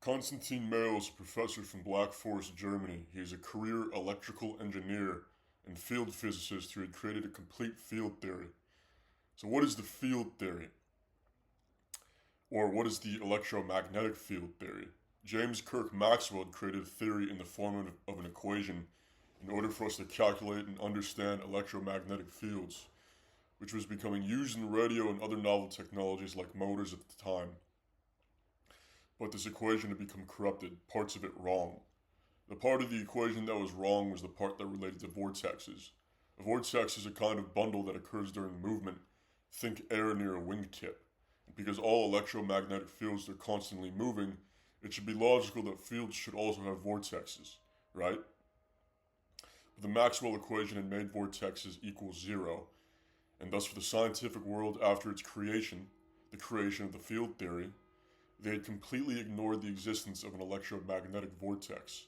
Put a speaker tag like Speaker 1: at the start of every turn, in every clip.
Speaker 1: Konstantin Meyl is a professor from Black Forest, Germany. He is a career electrical engineer and field physicist who had created a complete field theory. So what is the field theory? Or what is the electromagnetic field theory? James Clerk Maxwell had created a theory in the form of an equation in order for us to calculate and understand electromagnetic fields, which was becoming used in radio and other novel technologies like motors at the time. But this equation had become corrupted, parts of it wrong. The part of the equation that was wrong was the part that related to vortexes. A vortex is a kind of bundle that occurs during movement. Think air near a wingtip. Because all electromagnetic fields are constantly moving, it should be logical that fields should also have vortexes, right? But the Maxwell equation had made vortexes equal zero, and thus for the scientific world after its creation, the creation of the field theory, they had completely ignored the existence of an electromagnetic vortex.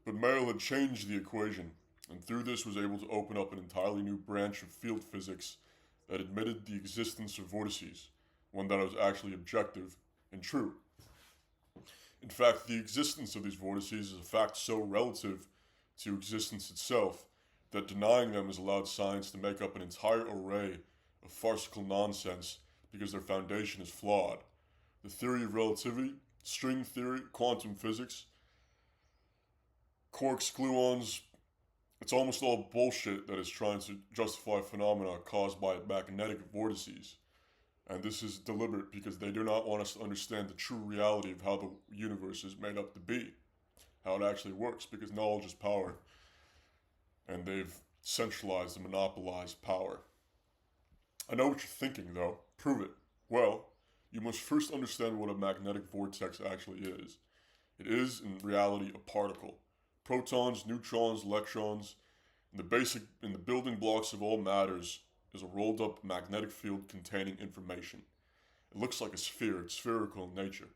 Speaker 1: But Meyl had changed the equation, and through this was able to open up an entirely new branch of field physics that admitted the existence of vortices, one that was actually objective and true. In fact, the existence of these vortices is a fact so relative to existence itself that denying them has allowed science to make up an entire array of farcical nonsense because their foundation is flawed. The theory of relativity, string theory, quantum physics, quarks, gluons, it's almost all bullshit that is trying to justify phenomena caused by magnetic vortices. And this is deliberate because they do not want us to understand the true reality of how the universe is made up to be, how it actually works, because knowledge is power. And they've centralized and monopolized power. I know what you're thinking, though. Prove it. Well, you must first understand what a magnetic vortex actually is. It is, in reality, a particle. Protons, neutrons, electrons, and the building blocks of all matters is a rolled up magnetic field containing information. It looks like a sphere, it's spherical in nature.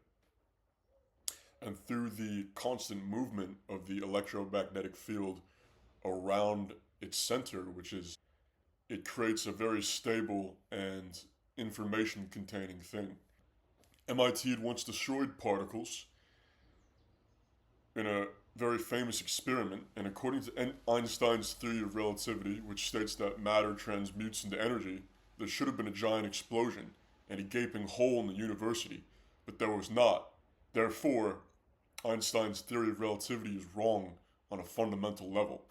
Speaker 1: And through the constant movement of the electromagnetic field around its center, it creates a very stable and information containing thing. MIT had once destroyed particles in a very famous experiment, and according to Einstein's theory of relativity, which states that matter transmutes into energy, there should have been a giant explosion and a gaping hole in the university, but there was not. Therefore, Einstein's theory of relativity is wrong on a fundamental level.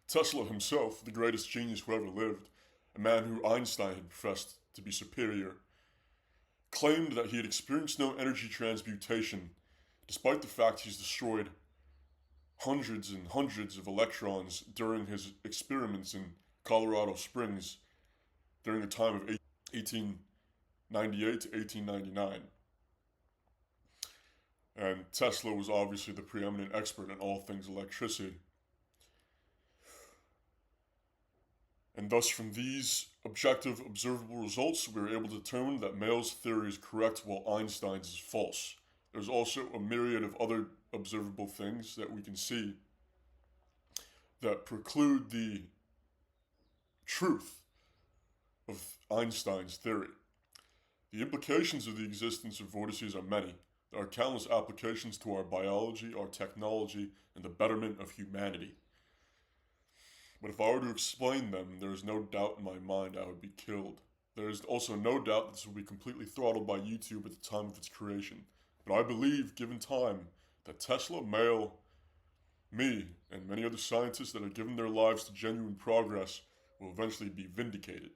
Speaker 1: Tesla himself, the greatest genius who ever lived, a man who Einstein had professed to be superior, claimed that he had experienced no energy transmutation despite the fact he's destroyed hundreds and hundreds of electrons during his experiments in Colorado Springs during the time of 1898 to 1899. And Tesla was obviously the preeminent expert in all things electricity. And thus, from these objective, observable results, we were able to determine that Meyl's theory is correct while Einstein's is false. There's also a myriad of other observable things that we can see that preclude the truth of Einstein's theory. The implications of the existence of vortices are many. There are countless applications to our biology, our technology, and the betterment of humanity. But if I were to explain them, there is no doubt in my mind I would be killed. There is also no doubt that this will be completely throttled by YouTube at the time of its creation. But I believe, given time, that Tesla, Meyl, me, and many other scientists that have given their lives to genuine progress will eventually be vindicated.